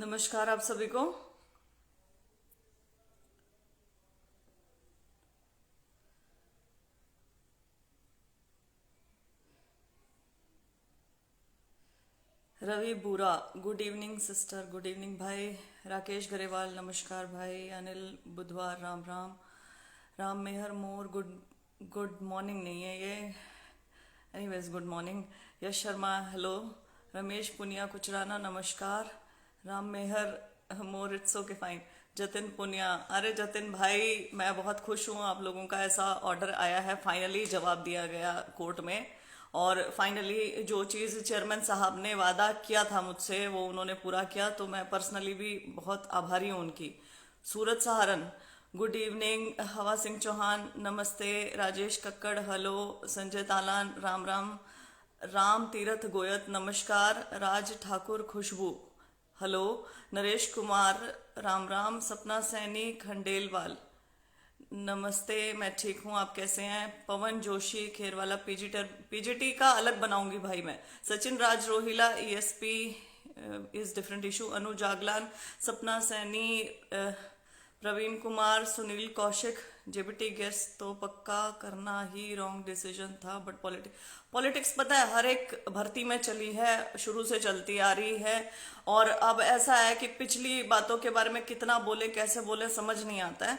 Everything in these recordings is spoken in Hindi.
नमस्कार आप सभी को। Ravi Bura, good evening sister, good evening भाई। राकेश गरेवाल, नमस्कार भाई। अनिल बुधवार, राम राम। Ram Mehar Mor, good good morning नहीं है ये, anyways good morning. Yash Sharma, hello. Ramesh Punia Kuchrana, नमस्कार। Ram Mehar Mor, it's okay fine. Jatin Punia, अरे जतिन भाई मैं बहुत खुश हूँ, आप लोगों का ऐसा ऑर्डर आया है, फाइनली जवाब दिया गया कोर्ट में। और फाइनली जो चीज़ चेयरमैन साहब ने वादा किया था मुझसे वो उन्होंने पूरा किया, तो मैं पर्सनली भी बहुत आभारी हूँ उनकी। सूरज सहारन, गुड इवनिंग। हवा सिंह चौहान, नमस्ते। राजेश कक्कड़, हेलो। संजय तालान, राम राम। राम तीरथ गोयत, नमस्कार। राज ठाकुर, खुशबू, हेलो। नरेश कुमार, राम राम। सपना सैनी खंडेलवाल, नमस्ते। मैं ठीक हूँ, आप कैसे हैं? पवन जोशी खेरवाला, पीजीटी का अलग बनाऊंगी भाई मैं। Sachin Raj Rohila, ESP is different issue. Anu Jaglan, Sapna Saini, Praveen Kumar, Sunil Kaushik. JBT guess तो पक्का करना ही रॉन्ग डिसीजन था, बट पॉलिटिक्स पता है हर एक भर्ती में चली है, शुरू से चलती आ रही है। और अब ऐसा है कि पिछली बातों के बारे में कितना बोले कैसे बोले समझ नहीं आता है।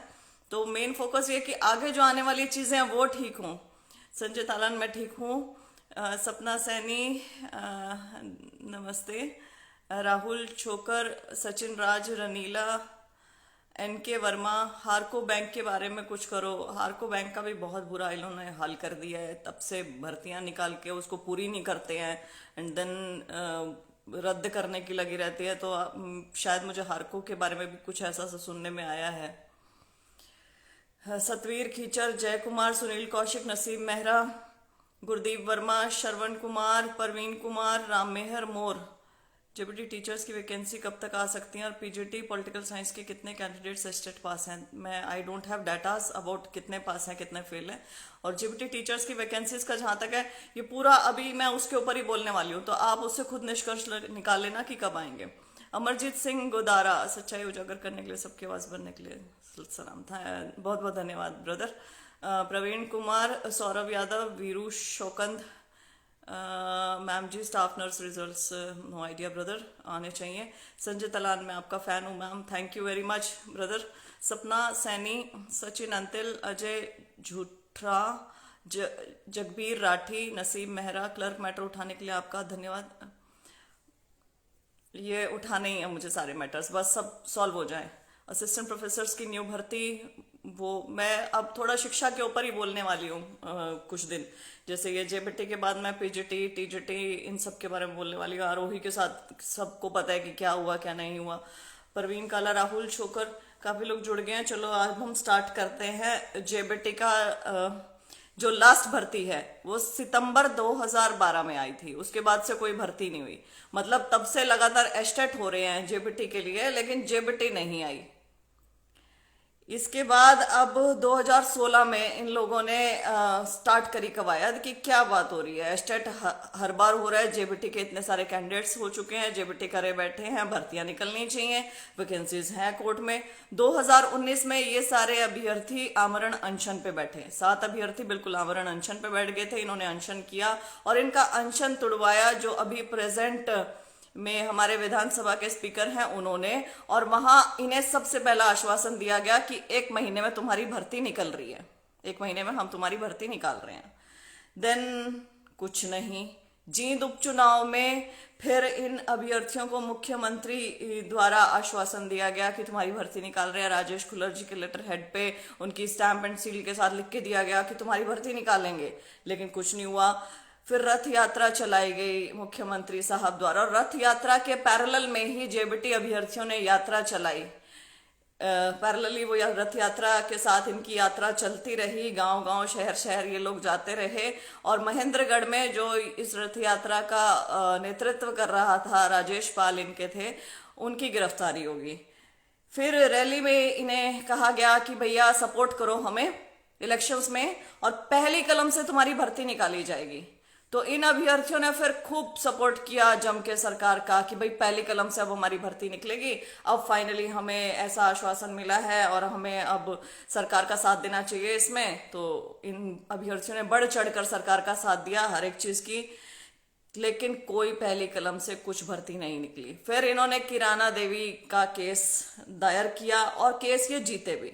तो मेन फोकस ये कि आगे जो आने वाली चीजें हैं वो ठीक हों। संजय तालन, मैं ठीक हूँ। सपना सैनी, नमस्ते। राहुल छोकर, सचिन राज रनीला, एनके वर्मा, हारको बैंक के बारे में कुछ करो। हारको बैंक का भी बहुत बुरा इन्होंने हाल कर दिया है, तब से भर्तियां निकाल के उसको पूरी नहीं करते हैं एंड देन रद्द करने की लगी रहती है। तो शायद मुझे हारको के बारे में भी कुछ ऐसा सा सुनने में आया है। सतवीर खीचर, जय कुमार, सुनील कौशिक, नसीम मेहरा, गुरदीप वर्मा, श्रवण कुमार, परवीन कुमार, राम मेहर मोर। जेबीटी टीचर्स की वैकेंसी कब तक आ सकती हैं और पीजीटी पॉलिटिकल साइंस के कितने कैंडिडेट्स स्टेट पास हैं? मैं I don't have datas about कितने पास हैं कितने फेल हैं। और जेबीटी टीचर्स की वैकेंसीज का जहाँ तक है ये पूरा अभी मैं उसके ऊपर ही बोलने वाली हूँ, तो आप उससे खुद निष्कर्ष निकाल लेना कि कब आएंगे। अमरजीत सिंह गोदारा, सच्चाई उजागर करने के लिए सबके आवाज बनने के लिए सलाम था, बहुत बहुत धन्यवाद brother. Praveen Kumar, Saurabh Yadav, Veeru Shokand, ma'am ji staff nurse results no idea brother, आने चाहिए। संजय तलान, मैं आपका फ़ैन हूँ ma'am, thank you very much brother. Sapna Saini, Sachin Antil, Ajay Jhuthra, Jagbir Rathi, Naseem Mehra, clerk matter उठाने के लिए आपका धन्यवाद। ये उठाने ही है मुझे सारे मैटर्स, बस सब सॉल्व हो जाए। असिस्टेंट प्रोफेसर्स की न्यू भर्ती, वो मैं अब थोड़ा शिक्षा के ऊपर ही बोलने वाली हूँ कुछ दिन। जैसे ये जेबीटी के बाद मैं पीजीटी टीजीटी इन सब के बारे में बोलने वाली हूँ। आरोही के साथ सबको पता है कि क्या हुआ क्या नहीं हुआ। परवीन काला, राहुल छोकर, काफी लोग जुड़ गए हैं। चलो आज हम स्टार्ट करते हैं। जेबीटी का जो लास्ट भर्ती है वो सितंबर 2012 में आई थी, उसके बाद से कोई भर्ती नहीं हुई। मतलब तब से लगातार एस्टेट हो रहे हैं जेबीटी के लिए, लेकिन जेबीटी नहीं आई। इसके बाद अब 2016 में इन लोगों ने स्टार्ट करी कवायद कि क्या बात हो रही है, एस्टेट हर बार हो रहा है, जेबीटी के इतने सारे कैंडिडेट्स हो चुके हैं, जेबीटी करे बैठे हैं, भर्तियां निकलनी चाहिए, वैकेंसीज हैं कोर्ट में। 2019 में ये सारे अभ्यर्थी आमरण अनशन पे बैठे, 7 अभ्यर्थी बिल्कुल आमरण अनशन पे बैठ गए थे। इन्होंने अनशन किया और इनका अनशन तुड़वाया जो अभी प्रेजेंट में हमारे विधानसभा के स्पीकर हैं उन्होंने। और वहां इन्हें सबसे पहला आश्वासन दिया गया कि 1 महीने में तुम्हारी भर्ती निकल रही है, 1 महीने में हम तुम्हारी भर्ती निकाल रहे हैं। देन कुछ नहीं, जींद उपचुनाव में फिर इन अभ्यर्थियों को मुख्यमंत्री द्वारा आश्वासन दिया गया कि तुम्हारी भर्ती निकाल रहे हैं। राजेश खुल्लर जी के लेटर हेड पे उनकी स्टैंप एंड सील के साथ लिख के दिया गया कि तुम्हारी भर्ती निकालेंगे, लेकिन कुछ नहीं हुआ। फिर रथ यात्रा चलाई गई मुख्यमंत्री साहब द्वारा, और रथ यात्रा के पैरेलल में ही जेबीटी अभ्यर्थियों ने यात्रा चलाई। पैरेलली वो रथ यात्रा के साथ इनकी यात्रा चलती रही, गांव गांव शहर शहर ये लोग जाते रहे। और महेंद्रगढ़ में जो इस रथ यात्रा का नेतृत्व कर रहा था, राजेश पाल इनके थे, उनकी गिरफ्तारी होगी। फिर रैली में इन्हें कहा गया कि भैया सपोर्ट करो हमें इलेक्शंस में और पहली कलम से तुम्हारी भर्ती निकाली जाएगी। तो इन अभ्यर्थियों ने फिर खूब सपोर्ट किया जम के सरकार का कि भाई पहली कलम से अब हमारी भर्ती निकलेगी, अब फाइनली हमें ऐसा आश्वासन मिला है और हमें अब सरकार का साथ देना चाहिए इसमें। तो इन अभ्यर्थियों ने बढ़ चढ़कर सरकार का साथ दिया हर एक चीज की, लेकिन कोई पहली कलम से कुछ भर्ती नहीं निकली। फिर इन्होंने किराना देवी का केस दायर किया और केस ये जीते भी।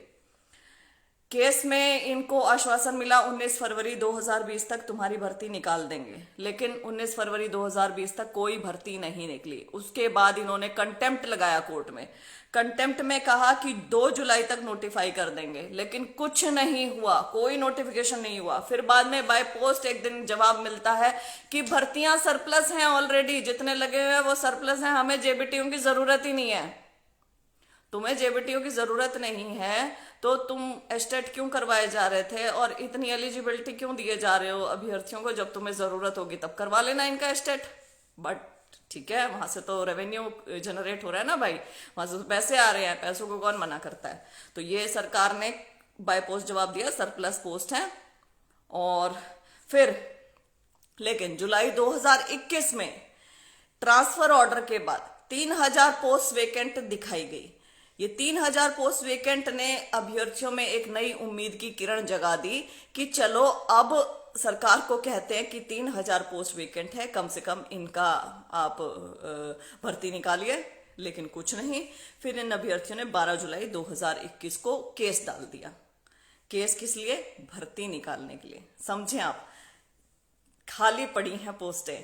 केस में इनको आश्वासन मिला 19 फरवरी 2020 तक तुम्हारी भर्ती निकाल देंगे, लेकिन 19 फरवरी 2020 तक कोई भर्ती नहीं निकली। उसके बाद इन्होंने कंटेम्प्ट लगाया कोर्ट में। कंटेम्प्ट में कहा कि 2 जुलाई तक नोटिफाई कर देंगे, लेकिन कुछ नहीं हुआ, कोई नोटिफिकेशन नहीं हुआ। फिर बाद में बाय पोस्ट एक दिन जवाब मिलता है कि भर्तियां सरप्लस हैं, ऑलरेडी जितने लगे हुए हैं वो सरप्लस हैं, हमें जेबीटीओ की जरूरत ही नहीं है। तुम्हें जेबीटीओ की जरूरत नहीं है तो तुम एस्टेट क्यों करवाए जा रहे थे और इतनी एलिजिबिलिटी क्यों दिए जा रहे हो अभ्यर्थियों को? जब तुम्हें जरूरत होगी तब करवा लेना इनका एस्टेट। बट ठीक है, वहां से तो रेवेन्यू जनरेट हो रहा है ना भाई, वहां से तो पैसे आ रहे हैं, पैसों को कौन मना करता है। तो ये सरकार ने बाय पोस्ट जवाब दिया, सरप्लस पोस्ट है। और फिर लेकिन जुलाई 2021 में ट्रांसफर ऑर्डर के बाद 3000 पोस्ट वेकेंट दिखाई गई। ये 3000 पोस्ट वेकेंट ने अभ्यर्थियों में एक नई उम्मीद की किरण जगा दी कि चलो अब सरकार को कहते हैं कि 3000 पोस्ट वेकेंट है, कम से कम इनका आप भर्ती निकालिए, लेकिन कुछ नहीं। फिर इन अभ्यर्थियों ने 12 जुलाई 2021 को केस डाल दिया। केस किस लिए? भर्ती निकालने के लिए। समझे आप, खाली पड़ी हैं पोस्टें,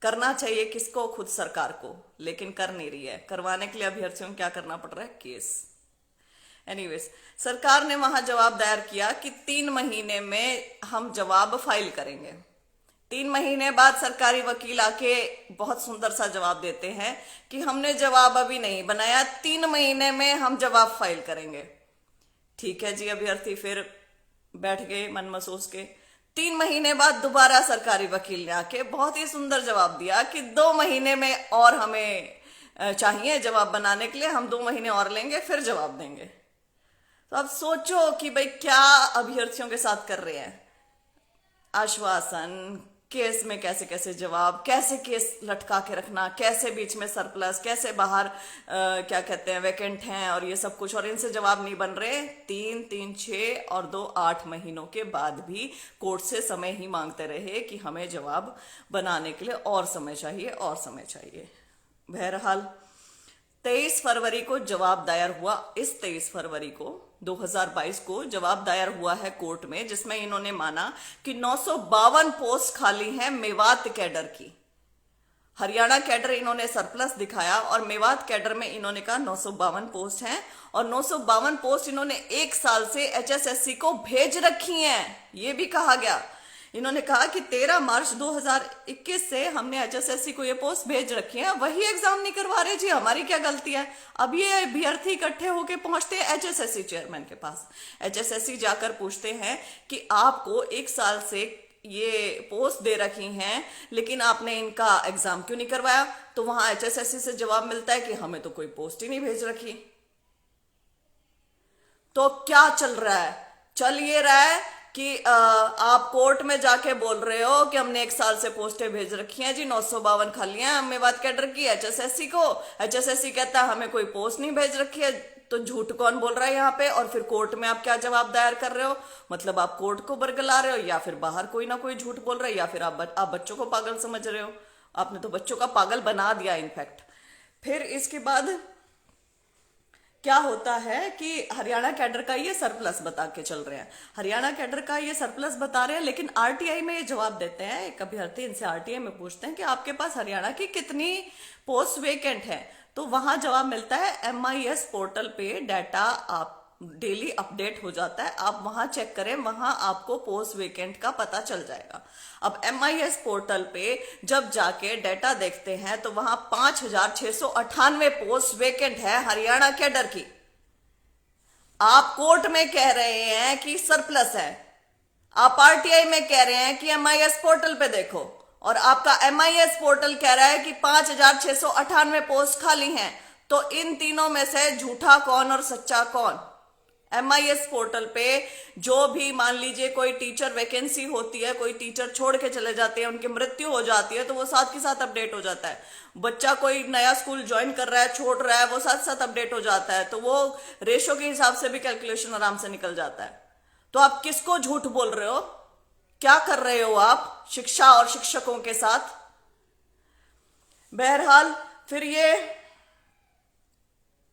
करना चाहिए किसको? खुद सरकार को, लेकिन कर नहीं रही है। करवाने के लिए अभ्यर्थियों को क्या करना पड़ रहा है? केस। एनीवेज, सरकार ने वहां जवाब दायर किया कि 3 महीने में हम जवाब फाइल करेंगे। 3 महीने बाद सरकारी वकील आके बहुत सुंदर सा जवाब देते हैं कि हमने जवाब अभी नहीं बनाया, 3 महीने में हम जवाब फाइल करेंगे। ठीक है जी, अभ्यर्थी फिर बैठ गए मन महसूस के। 3 महीने बाद दोबारा सरकारी वकील ने आके बहुत ही सुंदर जवाब दिया कि 2 महीने में और हमें चाहिए जवाब बनाने के लिए, हम 2 महीने और लेंगे फिर जवाब देंगे। तो अब सोचो कि भाई क्या अभ्यर्थियों के साथ कर रहे हैं, आश्वासन, केस में कैसे कैसे जवाब, कैसे केस लटका के रखना, कैसे बीच में सरप्लस, कैसे बाहर क्या कहते हैं वैकेंट हैं और ये सब कुछ, और इनसे जवाब नहीं बन रहे। 3, 6 और 2 8 महीनों के बाद भी कोर्ट से समय ही मांगते रहे कि हमें जवाब बनाने के लिए और समय चाहिए और समय चाहिए। बहरहाल 23 फरवरी को जवाब दायर हुआ। इस 23 फरवरी को 2022 को जवाब दायर हुआ है कोर्ट में, जिसमें इन्होंने माना कि 952 पोस्ट खाली हैं मेवात कैडर की। हरियाणा कैडर इन्होंने सरप्लस दिखाया और मेवात कैडर में इन्होंने कहा 952 पोस्ट हैं, और 952 पोस्ट इन्होंने 1 साल से एचएसएससी को भेज रखी हैं। ये भी कहा गया। इन्होंने कहा कि 13 मार्च 2021 से हमने एचएसएससी को ये पोस्ट भेज रखी है, वही एग्जाम नहीं करवा रहे जी, हमारी क्या गलती है? अब ये अभ्यर्थी इकट्ठे होके पहुंचते हैं एचएसएससी चेयरमैन के पास। एचएसएससी जाकर पूछते हैं कि आपको 1 साल से ये पोस्ट दे रखी हैं, लेकिन आपने इनका एग्जाम क्यों नहीं करवाया? तो वहां एचएसएससी से जवाब मिलता है कि हमें तो कोई पोस्ट ही नहीं भेज रखी। तो क्या चल रहा है? चल ये रहा है कि आप कोर्ट में जाके बोल रहे हो कि हमने 1 साल से पोस्टें भेज रखी हैं जी, 952 खाली हैं हमें बात कैडर की एचएसएससी को। एचएसएससी कहता है हमें कोई पोस्ट नहीं भेज रखी है। तो झूठ कौन बोल रहा है यहाँ पे? और फिर कोर्ट में आप क्या जवाब दायर कर रहे हो? मतलब आप कोर्ट को बरगला रहे हो, या फिर बाहर कोई ना कोई झूठ बोल रहा है, या फिर आप बच्चों को पागल समझ रहे हो। आपने तो बच्चों का पागल बना दिया इनफैक्ट। फिर इसके बाद क्या होता है कि हरियाणा कैडर का ये सरप्लस बता के चल रहे हैं, हरियाणा कैडर का ये सरप्लस बता रहे हैं, लेकिन आरटीआई में ये जवाब देते हैं। एक अभ्यर्थी इनसे आरटीआई में पूछते हैं कि आपके पास हरियाणा की कितनी पोस्ट वेकेंट है? तो वहां जवाब मिलता है MIS पोर्टल पे डाटा आप डेली अपडेट हो जाता है, आप वहां चेक करें, वहां आपको पोस्ट वेकेंट का पता चल जाएगा। अब MIS पोर्टल पे जब जाके डाटा देखते हैं तो वहां 5698 पोस्ट वेकेंट है हरियाणा कैडर की। आप कोर्ट में कह रहे हैं कि सरप्लस है, आप RTI में कह रहे हैं कि MIS पोर्टल पे देखो, और आपका MIS पोर्टल कह रहा है कि 5698 पोस्ट खाली हैं। तो इन तीनों में से झूठा कौन और सच्चा कौन? MIS पोर्टल पे जो भी मान लीजिए कोई टीचर वैकेंसी होती है, कोई टीचर छोड़ के चले जाते हैं, उनकी मृत्यु हो जाती है, तो वो साथ के साथ अपडेट हो जाता है। बच्चा कोई नया स्कूल ज्वाइन कर रहा है, छोड़ रहा है, वो साथ साथ अपडेट हो जाता है, तो वो रेशो के हिसाब से भी कैलकुलेशन आराम से निकल जाता है। तो आप किसको झूठ बोल रहे हो? क्या कर रहे हो आप शिक्षा और शिक्षकों के साथ? बहरहाल फिर ये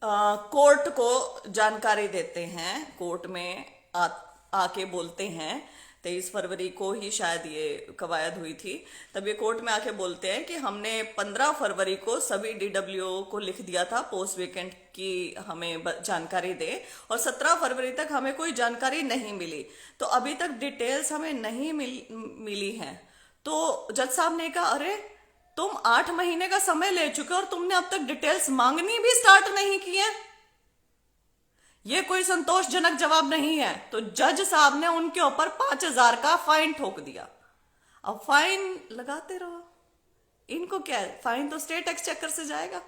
कोर्ट को जानकारी देते हैं, कोर्ट में आके बोलते हैं। 23 फरवरी को ही शायद ये कवायद हुई थी, तब ये कोर्ट में आके बोलते हैं कि हमने 15 फरवरी को सभी DWO को लिख दिया था पोस्ट वेकेंट की हमें जानकारी दे, और 17 फरवरी तक हमें कोई जानकारी नहीं मिली, तो अभी तक डिटेल्स हमें नहीं मिली हैं। तो जज साहब ने कहा, अरे तुम 8 महीने का समय ले चुके हो और तुमने अब तक डिटेल्स मांगनी भी स्टार्ट नहीं की है। ये कोई संतोषजनक जवाब नहीं है। तो जज साहब ने उनके ऊपर 5,000 का फाइन ठोक दिया। अब फाइन लगाते रहो, इनको क्या है, फाइन तो स्टेट एक्सचेकर से जाएगा,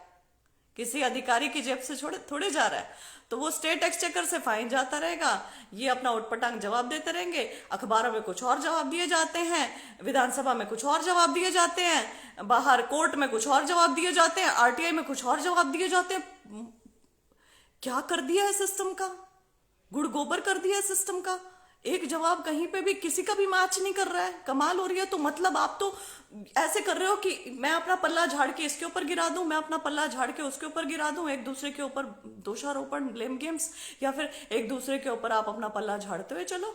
किसी अधिकारी की जेब से थोड़े जा रहा है, तो वो स्टेट एक्सचेकर से फाइन जाता रहेगा। ये अपना उटपटांग जवाब देते रहेंगे, अखबारों में कुछ और जवाब दिए जाते हैं, विधानसभा में कुछ और जवाब दिए जाते हैं, बाहर कोर्ट में कुछ और जवाब दिए जाते हैं, RTI में कुछ और जवाब दिए जाते हैं। क्या कर दिया है सिस्टम का, गुड़ गोबर कर दिया है सिस्टम का। एक जवाब कहीं पे भी किसी का भी मैच नहीं कर रहा है, कमाल हो रही है। तो मतलब आप तो ऐसे कर रहे हो कि मैं अपना पल्ला झाड़ के इसके ऊपर गिरा दूं, मैं अपना पल्ला झाड़ के उसके ऊपर गिरा दूं, एक दूसरे के ऊपर दोषारोपण, ब्लेम गेम्स, या फिर एक दूसरे के ऊपर आप अपना पल्ला झाड़ते हुए चलो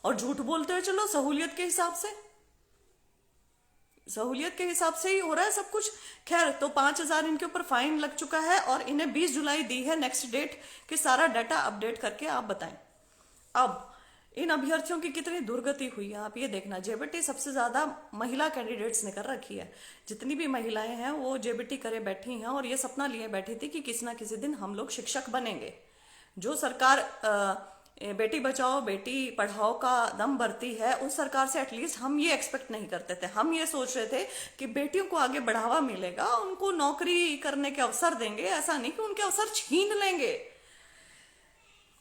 और झूठ बोलते हुए चलो। सहूलियत के हिसाब से, सहूलियत के हिसाब से ही हो रहा है सब कुछ। खैर, तो 5,000 इनके ऊपर फाइन लग चुका है और इन्हें 20 जुलाई दी है नेक्स्ट डेट कि सारा डाटा अपडेट करके आप बताएं। अब इन अभ्यर्थियों की कितनी दुर्गति हुई है आप ये देखना। जेबीटी सबसे ज्यादा महिला कैंडिडेट्स ने कर रखी है। जितनी भी महिलाएं हैं वो जेबीटी करे बैठी हैं और ये सपना लिए बैठी थी कि किसी ना किसी दिन हम लोग शिक्षक बनेंगे। जो सरकार बेटी बचाओ बेटी पढ़ाओ का दम भरती है, उस सरकार से एटलीस्ट हम ये एक्सपेक्ट नहीं करते थे। हम ये सोच रहे थे कि बेटियों को आगे बढ़ावा मिलेगा, उनको नौकरी करने के अवसर देंगे, ऐसा नहीं कि उनके अवसर छीन लेंगे।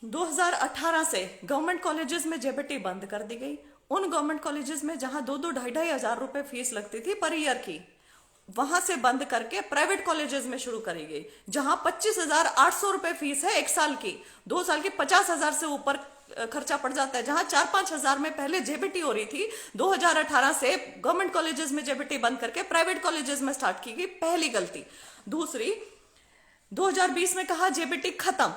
2018 से गवर्नमेंट कॉलेजेस में जेबीटी बंद कर दी गई। उन गवर्नमेंट कॉलेजेस में जहां 2-2, 2,500 हजार रुपए फीस लगती थी पर ईयर की, वहां से बंद करके प्राइवेट कॉलेजेस में शुरू करी गई, जहां 25,800 रुपए फीस है 1 साल की, 2 साल की 50,000 से ऊपर खर्चा पड़ जाता है। जहां 4-5 हजार में पहले जेबीटी हो रही थी, 2018 से गवर्नमेंट कॉलेजेस में जेबीटी बंद करके प्राइवेट कॉलेजेस में स्टार्ट की गई। पहली गलती। दूसरी, 2020 में कहा जेबीटी खत्म,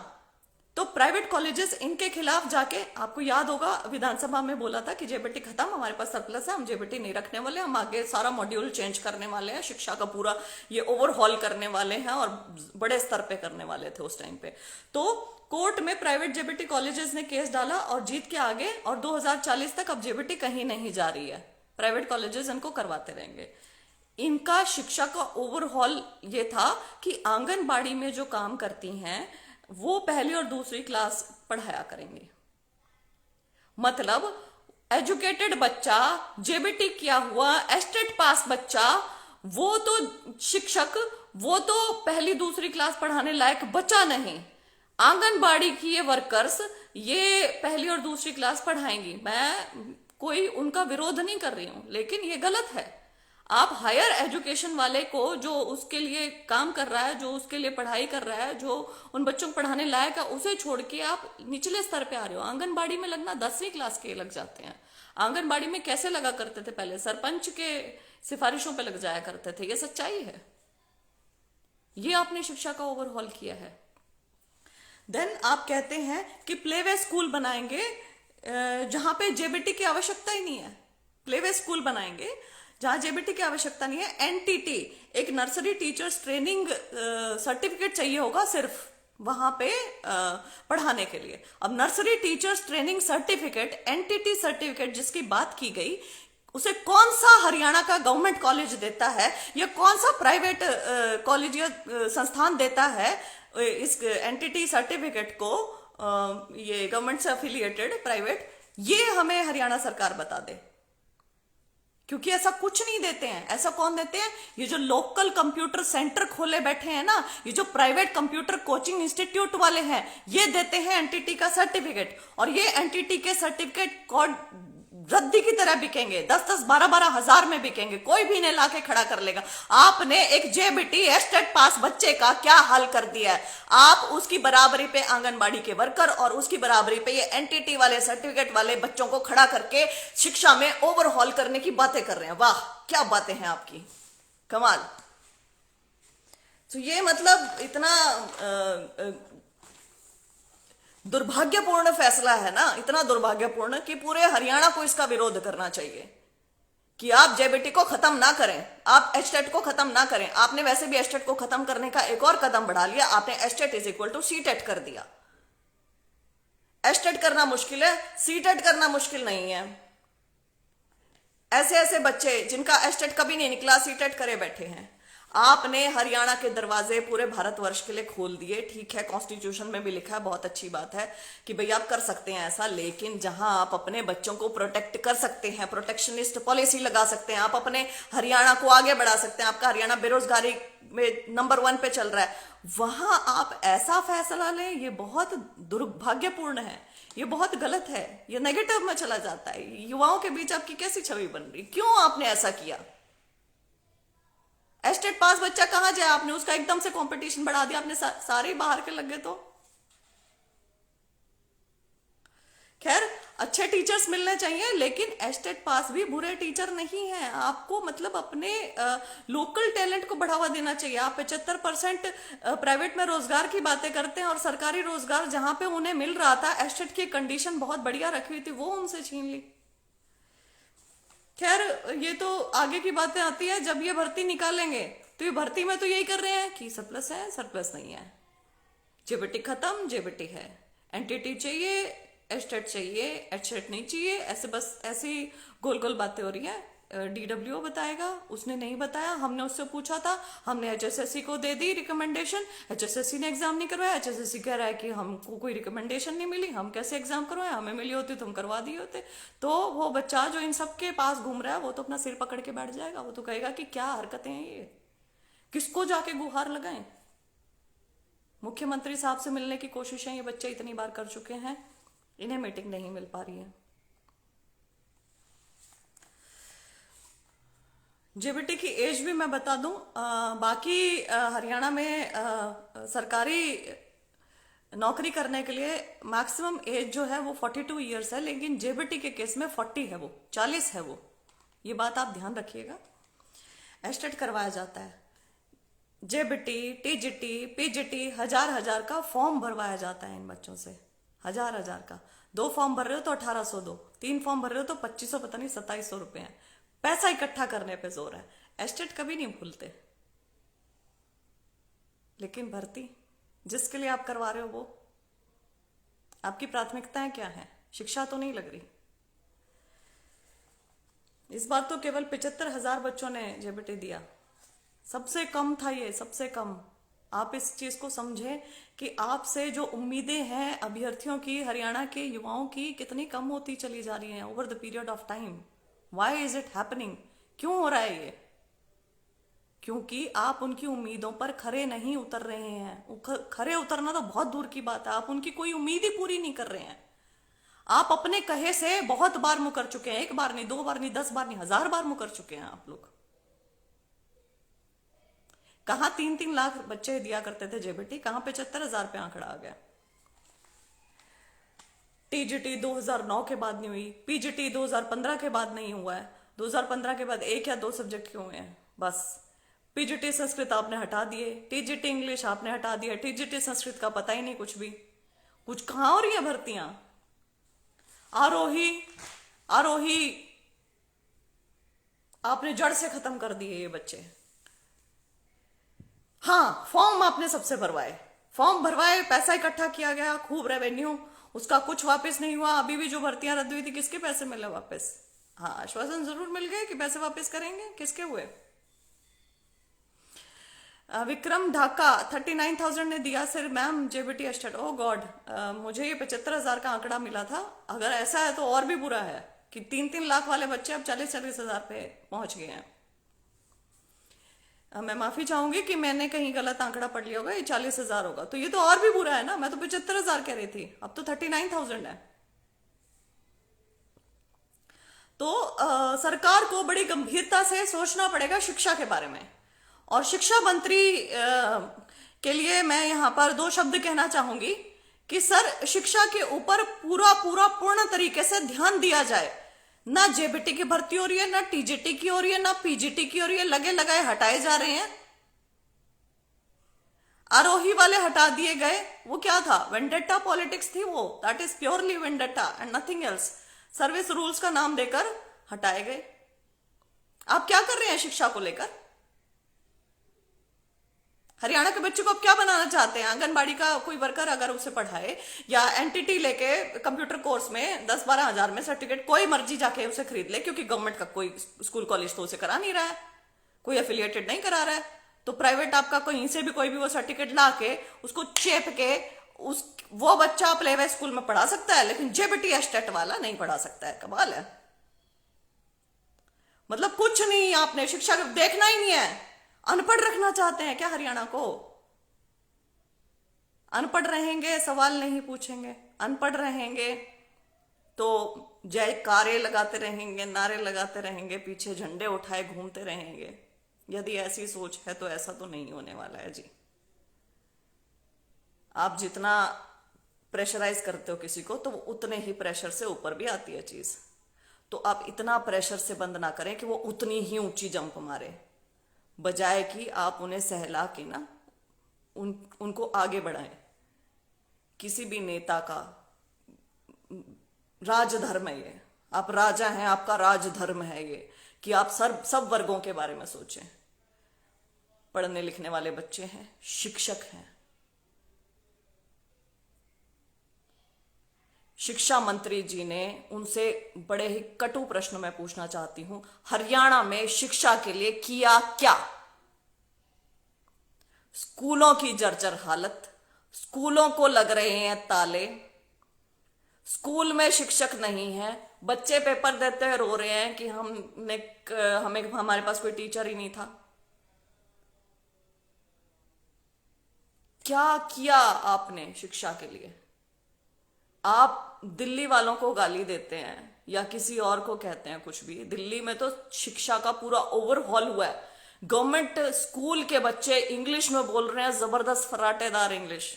तो प्राइवेट कॉलेजेस इनके खिलाफ जाके, आपको याद होगा विधानसभा में बोला था कि जेबीटी खत्म, हमारे पास सरप्लस है, हम जेबीटी नहीं रखने वाले, हम आगे सारा मॉड्यूल चेंज करने वाले हैं, शिक्षा का पूरा ये ओवरहॉल करने वाले हैं, और बड़े स्तर पे करने वाले थे उस टाइम पे। तो कोर्ट में प्राइवेट जेबीटी कॉलेजेस ने केस डाला और जीत के आगे, और 2040 तक अब जेबीटी कहीं नहीं जा रही है, प्राइवेट कॉलेजेस इनको करवाते रहेंगे। इनका शिक्षा का ओवरहॉल ये था कि आंगनबाड़ी में जो काम करती हैं वो पहली और दूसरी क्लास पढ़ाया करेंगे। मतलब एजुकेटेड बच्चा, जेबीटी किया हुआ, एस्टेट पास बच्चा, वो तो शिक्षक, वो तो पहली दूसरी क्लास पढ़ाने लायक बच्चा नहीं। आंगनबाड़ी की ये वर्कर्स ये पहली और दूसरी क्लास पढ़ाएंगी। मैं कोई उनका विरोध नहीं कर रही हूं, लेकिन ये गलत है। आप हायर एजुकेशन वाले को, जो उसके लिए काम कर रहा है, जो उसके लिए पढ़ाई कर रहा है, जो उन बच्चों को पढ़ाने लायक है, उसे छोड़ के आप निचले स्तर पे आ रहे हो। आंगनबाड़ी में लगना 10वीं क्लास के लग जाते हैं। आंगनबाड़ी में कैसे लगा करते थे पहले? सरपंच के सिफारिशों पे लग जाया करते थे। ये सच्चाई है। ये आपने शिक्षा का ओवरहॉल किया है। देन आप कहते हैं कि प्लेवे स्कूल बनाएंगे जहां पे जेबीटी की आवश्यकता ही नहीं है। प्लेवे स्कूल बनाएंगे जहां जेबीटी की आवश्यकता नहीं है। एनटीटी, एक नर्सरी टीचर्स ट्रेनिंग सर्टिफिकेट चाहिए होगा सिर्फ वहां पे पढ़ाने के लिए। अब nursery teachers training certificate, NTT certificate जिसकी बात की गई, उसे कौन सा हरियाणा का गवर्नमेंट कॉलेज देता है या कौन सा प्राइवेट कॉलेज या संस्थान देता है इस एनटीटी सर्टिफिकेट को? ये गवर्नमेंट से अफिलिएटेड प्राइवेट, ये हमें हरियाणा सरकार बता दे। क्योंकि ऐसा कुछ नहीं देते हैं। ऐसा कौन देते हैं? ये जो लोकल कंप्यूटर सेंटर खोले बैठे हैं ना, ये जो प्राइवेट कंप्यूटर कोचिंग इंस्टीट्यूट वाले हैं, ये देते हैं एनटीटी का सर्टिफिकेट। और ये एनटीटी के सर्टिफिकेट कौन रद्दी की तरह बिकेंगे, 10-10, 12-12 हजार में बिकेंगे, कोई भी इन्हें लाके खड़ा कर लेगा। आपने एक जेबीटी एस्टेट पास बच्चे का क्या हाल कर दिया है। आप उसकी बराबरी पे आंगनबाड़ी के वर्कर और उसकी बराबरी पे ये एनटीटी वाले सर्टिफिकेट वाले बच्चों को खड़ा करके शिक्षा में ओवरहॉल करने की बातें कर रहे हैं। वाह, क्या बातें हैं आपकी, कमाल। तो ये मतलब इतना दुर्भाग्यपूर्ण फैसला है ना, इतना दुर्भाग्यपूर्ण कि पूरे हरियाणा को इसका विरोध करना चाहिए कि आप जेबीटी को खत्म ना करें, आप एस्टेट को खत्म ना करें। आपने वैसे भी एस्टेट को खत्म करने का एक और कदम बढ़ा लिया, आपने STET is equal to CTET कर दिया। एस्टेट करना मुश्किल है, सीटेट करना मुश्किल नहीं है। ऐसे ऐसे बच्चे जिनका एस्टेट कभी नहीं निकला सीटेट करे बैठे हैं। आपने हरियाणा के दरवाजे पूरे भारतवर्ष के लिए खोल दिए। ठीक है, कॉन्स्टिट्यूशन में भी लिखा है, बहुत अच्छी बात है कि भाई आप कर सकते हैं ऐसा, लेकिन जहां आप अपने बच्चों को प्रोटेक्ट कर सकते हैं, प्रोटेक्शनिस्ट पॉलिसी लगा सकते हैं, आप अपने हरियाणा को आगे बढ़ा सकते हैं, आपका हरियाणा बेरोजगारी में नंबर 1 पे चल रहा है, वहां आप ऐसा फैसला लें, ये बहुत दुर्भाग्यपूर्ण है, ये बहुत गलत है, ये नेगेटिव में चला जाता है। युवाओं के बीच आपकी कैसी छवि बन रही, क्यों आपने ऐसा किया? एस्टेट पास बच्चा कहां जाए, आपने उसका एकदम से कंपटीशन बढ़ा दिया, आपने सारे बाहर के लग गए। तो खैर, अच्छे टीचर्स मिलने चाहिए, लेकिन एस्टेट पास भी बुरे टीचर नहीं है। आपको मतलब अपने लोकल टैलेंट को बढ़ावा देना चाहिए। आप 75% प्राइवेट में रोजगार की बातें करते हैं और सरकारी रोजगार जहां पे उन्हें मिल रहा था, एस्टेट की कंडीशन बहुत बढ़िया रखी हुई थी, वो उनसे छीन ली। खैर, ये तो आगे की बातें आती है जब ये भर्ती निकालेंगे। तो ये भर्ती में तो यही कर रहे हैं कि सरप्लस है, सरप्लस नहीं है, जेबीटी खत्म, जेबीटी है, एनटीटी चाहिए, एस्टेट चाहिए, एस्टेट नहीं चाहिए, ऐसे बस ऐसी गोल गोल बातें हो रही है। डीडब्ल्यू बताएगा, उसने नहीं बताया, हमने उससे पूछा था, हमने एचएसएससी को दे दी रिकमेंडेशन, एचएसएससी ने एग्जाम नहीं करवाया, एचएसएससी कह रहा है कि हमको कोई रिकमेंडेशन नहीं मिली, हम कैसे एग्जाम करवाए, हमें मिली होती तो हम करवा दिए होते। तो वो बच्चा जो इन सब के पास घूम रहा है, वो तो अपना सिर पकड़ के बैठ जाएगा, वो तो कहेगा कि क्या हरकतें हैं ये, किसको जाके गुहार लगाएं। मुख्यमंत्री साहब से मिलने की कोशिशें ये बच्चे इतनी बार कर चुके हैं, इन्हें मीटिंग नहीं मिल पा रही है। जेबीटी की एज भी मैं बता दूं, बाकी हरियाणा में सरकारी नौकरी करने के लिए मैक्सिमम एज जो है वो 42 ईयर्स है, लेकिन जेबीटी के केस में 40 है, वो 40 है वो, ये बात आप ध्यान रखिएगा। एस्टेट करवाया जाता है, जेबीटी, टीजीटी, पीजीटी, हजार हजार का फॉर्म भरवाया जाता है इन बच्चों से, हजार हजार का। 2 फॉर्म भर रहे हो तो 1800 दो, 3 फॉर्म भर रहे हो तो 2500, पता नहीं 2700 रुपए हैं। पैसा इकट्ठा करने पे जोर है, एस्टेट कभी नहीं भूलते। लेकिन भर्ती जिसके लिए आप करवा रहे हो, वो आपकी प्राथमिकताएं क्या है? शिक्षा तो नहीं लग रही। इस बार तो केवल 75,000 बच्चों ने जेबीटी दिया, सबसे कम था ये, सबसे कम। आप इस चीज को समझें कि आपसे जो उम्मीदें हैं अभ्यर्थियों की, हरियाणा के युवाओं की, कितनी कम होती चली जा रही हैं over the period of time. Why is it happening? क्यों हो रहा है ये? क्योंकि आप उनकी उम्मीदों पर खरे नहीं उतर रहे हैं। खरे उतरना तो बहुत दूर की बात है, आप उनकी कोई उम्मीद ही पूरी नहीं कर रहे हैं। आप अपने कहे से बहुत बार मुकर चुके हैं, 1 बार नहीं, 2 बार नहीं, 10 बार नहीं, 1000 बार मुकर चुके हैं आप लोग। कहां 3-3 लाख बच्चे दिया करते थे जेबीटी, कहां 75,000 पे आंकड़ा आ गया। टीजीटी 2009 के बाद नहीं हुई, पीजीटी 2015 के बाद नहीं हुआ है, 2015 के बाद 1 या 2 सब्जेक्ट क्यों हुए हैं बस। पीजीटी संस्कृत आपने हटा दिए, टीजीटी इंग्लिश आपने हटा दिया, टीजीटी संस्कृत का पता ही नहीं कुछ भी। कुछ कहां हो रही है भर्तियां? आरोही आरोही आपने जड़ से खत्म कर दिए ये बच्चे। हाँ, फॉर्म आपने सबसे भरवाए, फॉर्म भरवाए, पैसा इकट्ठा किया गया, खूब रेवेन्यू, उसका कुछ वापस नहीं हुआ। अभी भी जो भर्तियां रद्द हुई थी, किसके पैसे मिले वापस? हाँ, आश्वासन जरूर मिल गए कि पैसे वापस करेंगे, किसके हुए? विक्रम ढाका 39,000 ने दिया सर मैम जेबीटी एस्टेट। ओ गॉड, मुझे ये 75,000 का आंकड़ा मिला था। अगर ऐसा है तो और भी बुरा है, कि 3-3 लाख वाले बच्चे अब 40-40 हजार पे पहुंच गए हैं। मैं माफी चाहूंगी कि मैंने कहीं गलत आंकड़ा पढ़ लिया होगा, ये 40 हजार होगा, तो ये तो और भी बुरा है ना। मैं तो 75 हजार कह रही थी, अब तो 39,000 है। तो सरकार को बड़ी गंभीरता से सोचना पड़ेगा शिक्षा के बारे में। और शिक्षा मंत्री के लिए मैं यहाँ पर 2 शब्द कहना चाहूंगी कि सर, शिक्षा के ऊपर पूरा पूरा पूर्ण तरीके से ध्यान दिया जाए। ना जेबीटी की भर्ती हो रही है, ना टीजीटी की हो रही है, ना पीजीटी की हो रही है, लगे लगाए हटाए जा रहे हैं। आरोही वाले हटा दिए गए। वो क्या था? वेंडेटा पॉलिटिक्स थी वो। That is purely vendetta and nothing else. Service rules का नाम देकर हटाए गए। आप क्या कर रहे हैं शिक्षा को लेकर? हरियाणा के बच्चे को आप क्या बनाना चाहते हैं? आंगनबाड़ी का कोई वर्कर अगर उसे पढ़ाए या एनटीटी लेके कंप्यूटर कोर्स में 10-12 हजार में सर्टिफिकेट कोई मर्जी जाके उसे खरीद ले, क्योंकि गवर्नमेंट का कोई स्कूल कॉलेज तो उसे करा नहीं रहा है, कोई एफिलिएटेड नहीं करा रहा है, तो प्राइवेट आपका कहीं से भी कोई भी वो सर्टिफिकेट ला के उसको चेप के उस वो बच्चा प्ले वे स्कूल में पढ़ा सकता है, लेकिन जेबीटी एस्टेट वाला नहीं पढ़ा सकता है। कमाल है। मतलब कुछ नहीं, आपने शिक्षा देखना ही नहीं है। अनपढ़ रखना चाहते हैं क्या हरियाणा को? अनपढ़ रहेंगे, सवाल नहीं पूछेंगे। अनपढ़ रहेंगे तो जयकारे लगाते रहेंगे, नारे लगाते रहेंगे, पीछे झंडे उठाए घूमते रहेंगे। यदि ऐसी सोच है तो ऐसा तो नहीं होने वाला है जी। आप जितना प्रेशराइज करते हो किसी को, तो वो उतने ही प्रेशर से ऊपर भी आती है चीज। तो आप इतना प्रेशर से बंद ना करें कि वो उतनी ही ऊंची जंप मारे, बजाय कि आप उन्हें सहला के ना उनको आगे बढ़ाएं। किसी भी नेता का राजधर्म है ये। आप राजा हैं, आपका राजधर्म है ये कि आप सब वर्गों के बारे में सोचें। पढ़ने लिखने वाले बच्चे हैं, शिक्षक हैं। शिक्षा मंत्री जी ने उनसे बड़े ही कटु प्रश्न मैं पूछना चाहती हूं। हरियाणा में शिक्षा के लिए किया क्या? स्कूलों की जर्जर हालत, स्कूलों को लग रहे हैं ताले, स्कूल में शिक्षक नहीं है, बच्चे पेपर देते हैं रो रहे हैं कि हमारे पास कोई टीचर ही नहीं था। क्या किया आपने शिक्षा के लिए? आप दिल्ली वालों को गाली देते हैं या किसी और को कहते हैं कुछ भी, दिल्ली में तो शिक्षा का पूरा ओवरहॉल हुआ है। गवर्नमेंट स्कूल के बच्चे इंग्लिश में बोल रहे हैं, जबरदस्त फराटेदार इंग्लिश।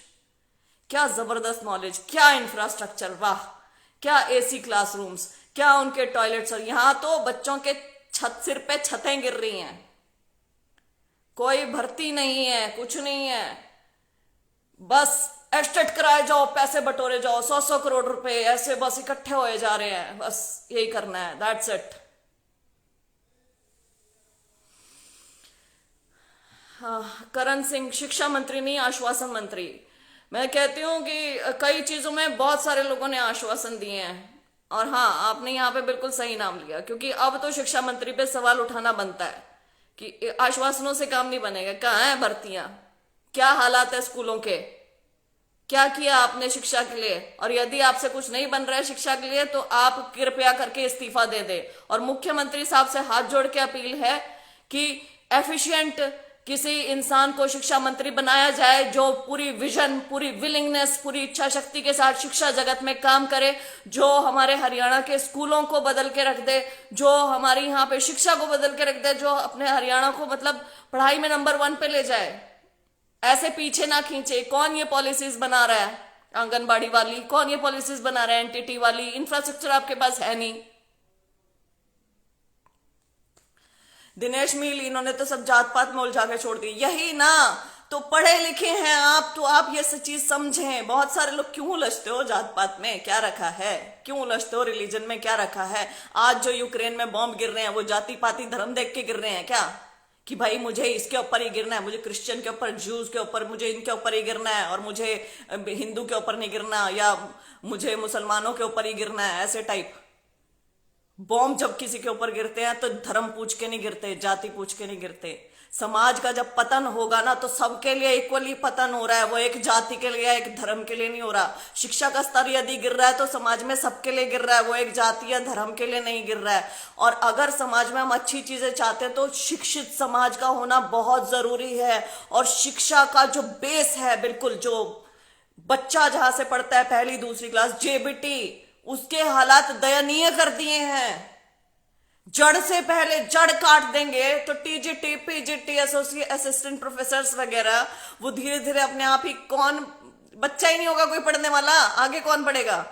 क्या जबरदस्त नॉलेज, क्या इंफ्रास्ट्रक्चर, वाह! क्या एसी क्लासरूम्स, क्या उनके टॉयलेट्स। और यहां तो बच्चों के सिर पे छतें गिर रही हैं। कोई भर्ती नहीं है, कुछ नहीं है, बस एस्टेट कराए जाओ, पैसे बटोरे जाओ, 100-100 करोड़ रुपए ऐसे बस इकट्ठे होए जा रहे हैं। बस यही करना है, दैट्स इट। हाँ, करण सिंह शिक्षा मंत्री नहीं, आश्वासन मंत्री। मैं कहती हूं कि कई चीजों में बहुत सारे लोगों ने आश्वासन दिए हैं, और हाँ, आपने यहाँ पे बिल्कुल सही नाम लिया, क्योंकि अब तो शिक्षा मंत्री पे सवाल उठाना बनता है कि आश्वासनों से काम नहीं बनेगा। कहाँ है भर्तियां? क्या हालात है स्कूलों के? क्या किया आपने शिक्षा के लिए? और यदि आपसे कुछ नहीं बन रहा है शिक्षा के लिए, तो आप कृपया करके इस्तीफा दे दे। और मुख्यमंत्री साहब से हाथ जोड़ के अपील है कि एफिशिएंट किसी इंसान को शिक्षा मंत्री बनाया जाए, जो पूरी विजन, पूरी विलिंगनेस, पूरी इच्छा शक्ति के साथ शिक्षा जगत में काम करे, जो हमारे हरियाणा के स्कूलों को बदल के रख दे, जो हमारी यहाँ पे शिक्षा को बदल के रख दे, जो अपने हरियाणा को मतलब पढ़ाई में नंबर 1 पे ले जाए। ऐसे पीछे ना खींचे। कौन ये पॉलिसीज बना रहा है? आंगनबाड़ी वाली। कौन ये पॉलिसीज बना रहा है? एनटीटी वाली। इंफ्रास्ट्रक्चर आपके पास है नहीं। दिनेश मील, इन्होंने तो सब जात पात में उलझा के छोड़ दी। यही ना, तो पढ़े लिखे हैं आप, तो आप ये चीज समझें। बहुत सारे लोग क्यों उलझते हो जात पात में, क्या रखा है? क्यों उलझते हो रिलीजन में, क्या रखा है? आज जो यूक्रेन में बॉम्ब गिर रहे हैं, वो जाति पाति धर्म देख के गिर रहे हैं क्या? कि भाई मुझे इसके ऊपर ही गिरना है, मुझे क्रिश्चियन के ऊपर, ज्यूज के ऊपर, मुझे इनके ऊपर ही गिरना है, और मुझे हिंदू के ऊपर नहीं गिरना, या मुझे मुसलमानों के ऊपर ही गिरना है, ऐसे टाइप। बॉम्ब जब किसी के ऊपर गिरते हैं तो धर्म पूछ के नहीं गिरते, जाति पूछ के नहीं गिरते। समाज का जब पतन होगा ना तो सबके लिए इक्वली पतन हो रहा है, वो एक जाति के लिए एक धर्म के लिए नहीं हो रहा। शिक्षा का स्तर यदि गिर रहा है तो समाज में सबके लिए गिर रहा है, वो एक जाति या धर्म के लिए नहीं गिर रहा है। और अगर समाज में हम अच्छी चीजें चाहते हैं तो शिक्षित समाज का होना बहुत जरूरी है। और शिक्षा का जो बेस है, बिल्कुल जो बच्चा जहां से पढ़ता है पहली दूसरी क्लास, जेबीटी, उसके हालात दयनीय कर दिए हैं। जड़ से पहले जड़ काट देंगे तो TGT PGT associate assistant professor वगैरह वो धीरे धीरे अपने आप ही, कौन बच्चा ही नहीं होगा कोई पढ़ने वाला, आगे कौन पढ़ेगा।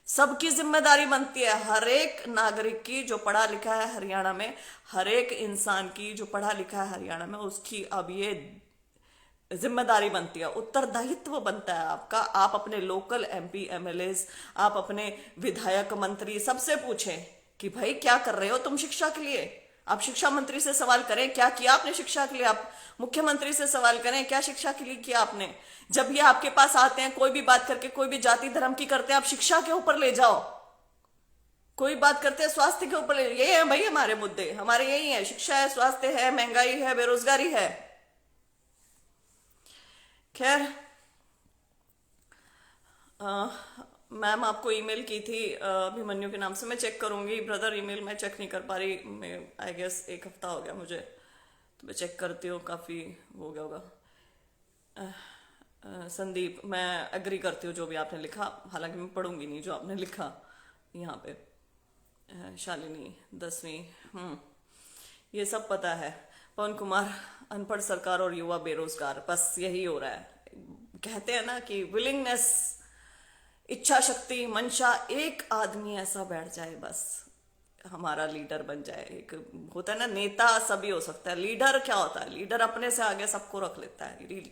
सबकी जिम्मेदारी बनती है, हर एक नागरिक की जो पढ़ा लिखा है हरियाणा में, हर एक इंसान की जो पढ़ा लिखा है हरियाणा में, उसकी अब ये जिम्मेदारी बनती है, उत्तरदायित्व बनता है आपका। आप अपने लोकल एमपी एमएलएज, आप अपने विधायक मंत्री सबसे पूछें कि भाई क्या कर रहे हो तुम शिक्षा के लिए। आप शिक्षा मंत्री से सवाल करें क्या किया आपने शिक्षा के लिए, आप मुख्यमंत्री से सवाल करें क्या शिक्षा के लिए किया आपने। जब ये आपके पास आते हैं कोई भी बात करके, कोई भी जाति धर्म की करते हैं, आप शिक्षा के ऊपर ले जाओ। कोई बात करते हैं स्वास्थ्य के ऊपर, ये है भाई हमारे मुद्दे, हमारे यही है, शिक्षा है, स्वास्थ्य है, महंगाई है, बेरोजगारी है। खैर, मैम आपको ईमेल की थी अभिमन्यु के नाम से, मैं चेक करूंगी। ब्रदर ईमेल मैं चेक नहीं कर पा रही, मैं आई गेस एक हफ्ता हो गया मुझे, तो मैं चेक करती हूँ, काफ़ी हो गया होगा। संदीप, मैं एग्री करती हूँ जो भी आपने लिखा, हालांकि मैं पढ़ूंगी नहीं जो आपने लिखा यहाँ पे। शालिनी 10वीं, ये सब पता है। पवन कुमार, अनपढ़ सरकार और युवा बेरोजगार, बस यही हो रहा है। कहते हैं ना कि विलिंगनेस, इच्छा शक्ति, मंशा, एक आदमी ऐसा बैठ जाए बस हमारा लीडर बन जाए। एक होता है ना नेता, सभी हो सकता है, लीडर क्या होता है, लीडर अपने से आगे सबको रख लेता है,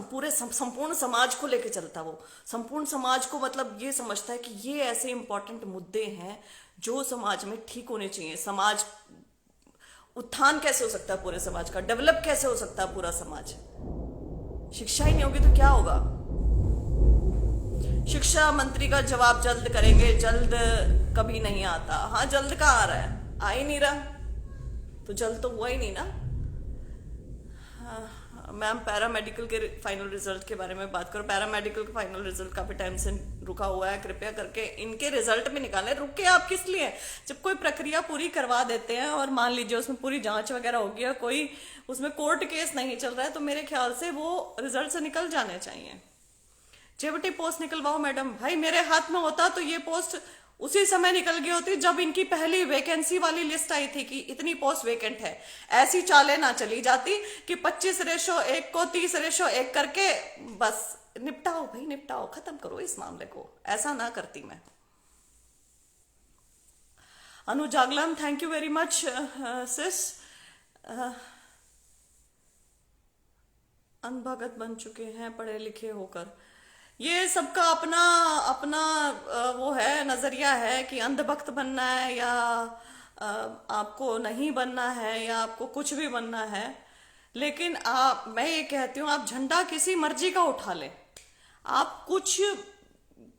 पूरे संपूर्ण समाज को लेके चलता है। वो संपूर्ण समाज को मतलब ये समझता है कि ये ऐसे इंपॉर्टेंट मुद्दे हैं जो समाज में ठीक होने चाहिए। समाज उत्थान कैसे हो सकता है पूरे समाज का, डेवलप कैसे हो सकता है पूरा समाज। शिक्षा ही नहीं होगी तो क्या होगा। शिक्षा मंत्री का जवाब जल्द करेंगे, जल्द कभी नहीं आता। हाँ, जल्द का आ रहा है, आ ही नहीं रहा, तो जल्द तो हुआ ही नहीं ना। मैम, पैरामेडिकल के फाइनल रिजल्ट के बारे में बात करो। पैरामेडिकल का फाइनल रिजल्ट काफी टाइम से रुका हुआ है, कृपया करके इनके रिजल्ट भी निकालें। रुके आप किस लिए, जब कोई प्रक्रिया पूरी करवा देते हैं और मान लीजिए उसमें पूरी जांच वगैरह होगी है, कोई उसमें कोर्ट केस नहीं चल रहा है, तो मेरे ख्याल से वो रिजल्ट से निकल जाने चाहिए। जेबीटी पोस्ट निकलवाओ मैडम। भाई मेरे हाथ में होता तो ये पोस्ट उसी समय निकल गई होती जब इनकी पहली वैकेंसी वाली लिस्ट आई थी कि इतनी पोस्ट वेकेंट है। ऐसी चालें ना चली जाती कि 25:1 को 30:1 करके बस निपटाओ भाई, निपटाओ, खत्म करो इस मामले को। ऐसा ना करती मैं। अनु जागलम, थैंक यू वेरी मच सिस। अनभगत बन चुके हैं पढ़े लिखे होकर। ये सबका अपना अपना वो है, नजरिया है कि अंधभक्त बनना है या आपको नहीं बनना है या आपको कुछ भी बनना है। लेकिन मैं ये कहती हूँ आप झंडा किसी मर्जी का उठा लें, आप कुछ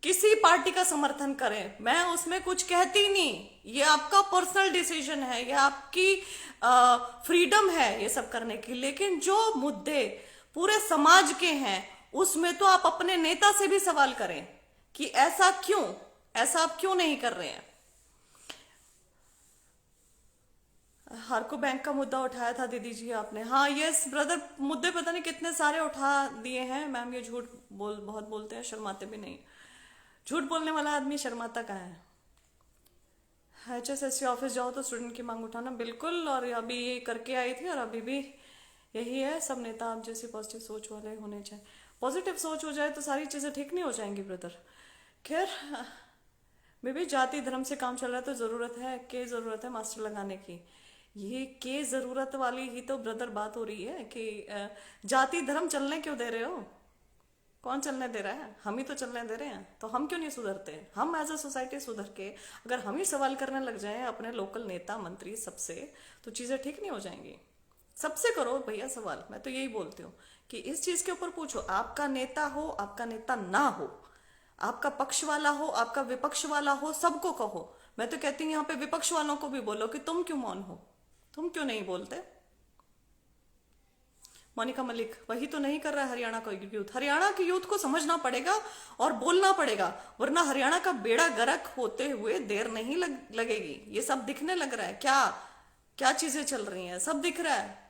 किसी पार्टी का समर्थन करें, मैं उसमें कुछ कहती नहीं। ये आपका पर्सनल डिसीजन है, ये आपकी फ्रीडम है ये सब करने की। लेकिन जो मुद्दे पूरे समाज के हैं उसमें तो आप अपने नेता से भी सवाल करें कि ऐसा क्यों, ऐसा आप क्यों नहीं कर रहे हैं। हार्को बैंक का मुद्दा उठाया था दीदी जी आपने। हाँ यस ब्रदर, मुद्दे पता नहीं कितने सारे उठा दिए हैं। मैम ये झूठ बहुत बोलते हैं, शर्माते भी नहीं। झूठ बोलने वाला आदमी शर्माता कहाँ है। HSSC ऑफिस जाओ तो स्टूडेंट की मांग उठाना, बिल्कुल। और अभी ये करके आई थी और अभी भी यही है। सब नेता आप जैसे पॉजिटिव सोच वाले होने चाहिए। पॉजिटिव सोच हो जाए तो सारी चीजें ठीक नहीं हो जाएंगी ब्रदर। खैर बेबी, जाति धर्म से काम चल रहा है तो जरूरत है मास्टर लगाने की। ये के जरूरत वाली ही तो ब्रदर बात हो रही है कि जाति धर्म चलने क्यों दे रहे हो। कौन चलने दे रहा है, हम ही तो चलने दे रहे हैं। तो हम क्यों नहीं सुधरते। हम एज अ सोसाइटी सुधर के अगर हम ही सवाल करने लग जाए अपने लोकल नेता मंत्री सबसे, तो चीजें ठीक नहीं हो जाएंगी। सबसे करो भैया सवाल, मैं तो यही बोलती हूँ कि इस चीज के ऊपर पूछो। आपका नेता हो, आपका नेता ना हो, आपका पक्ष वाला हो, आपका विपक्ष वाला हो, सबको कहो। मैं तो कहती हूँ यहाँ पे विपक्ष वालों को भी बोलो कि तुम क्यों मौन हो, तुम क्यों नहीं बोलते? मोनिका मलिक, वही तो नहीं कर रहा है हरियाणा का यूथ। हरियाणा के यूथ को समझना पड़ेगा और बोलना पड़ेगा, वरना हरियाणा का बेड़ा गर्क होते हुए देर नहीं लगेगी। ये सब दिखने लग रहा है, क्या क्या चीजें चल रही हैं, सब दिख रहा है।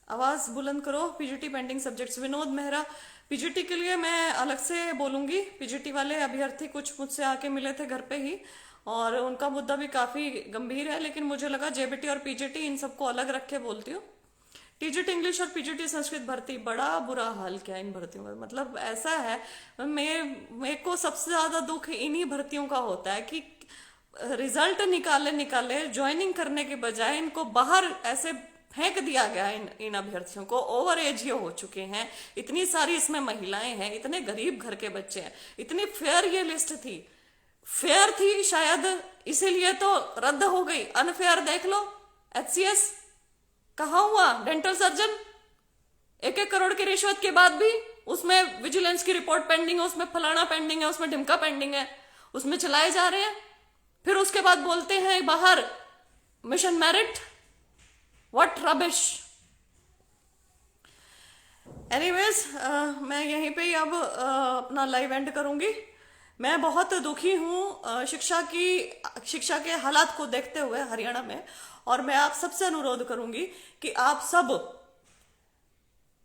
आवाज बुलंद करो। PGT pending subjects, Vinod Mehra. PGT के लिए मैं अलग से बोलूंगी। पीजीटी वाले अभ्यर्थी कुछ मुझसे आके मिले थे घर पे ही, और उनका मुद्दा भी काफी गंभीर है, लेकिन मुझे लगा जेबीटी और पीजीटी इन सबको अलग रख के बोलती हूँ। टीजीटी इंग्लिश और पीजीटी संस्कृत भर्ती, बड़ा बुरा हाल क्या इन भर्तियों का। मतलब ऐसा है, मेरे को सबसे ज्यादा दुख इन्हीं भर्तियों का होता है कि रिजल्ट निकाले ज्वाइनिंग करने के बजाय इनको बाहर ऐसे फेंक दिया गया। इन अभ्यर्थियों को ओवर एज ये हो चुके हैं, इतनी सारी इसमें महिलाएं हैं, इतने गरीब घर के बच्चे हैं, इतनी फेयर ये लिस्ट थी, फेयर थी शायद इसीलिए तो रद्द हो गई। अनफेयर देख लो, एचसीएस कहा हुआ, डेंटल सर्जन 1-1 करोड़ की रिश्वत के बाद भी उसमें विजिलेंस की रिपोर्ट पेंडिंग है, उसमें फलाना पेंडिंग है, उसमें ढिमका पेंडिंग है, उसमें चलाए जा रहे हैं। फिर उसके बाद बोलते हैं बाहर mission merit, what rubbish. Anyways, मैं यहीं पे ही अब अपना लाइव एंड करूंगी। मैं बहुत दुखी हूँ शिक्षा के हालात को देखते हुए हरियाणा में, और मैं आप सबसे अनुरोध करूंगी कि आप सब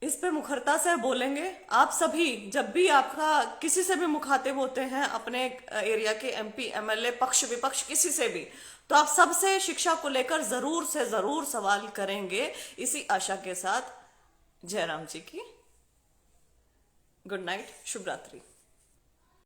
इस पे मुखरता से बोलेंगे। आप सभी जब भी आपका किसी से भी मुखातिब होते हैं अपने एरिया के एमपी एमएलए पक्ष विपक्ष किसी से भी, तो आप सबसे शिक्षा को लेकर जरूर से जरूर सवाल करेंगे। इसी आशा के साथ जयराम जी की गुड नाइट, शुभ रात्रि।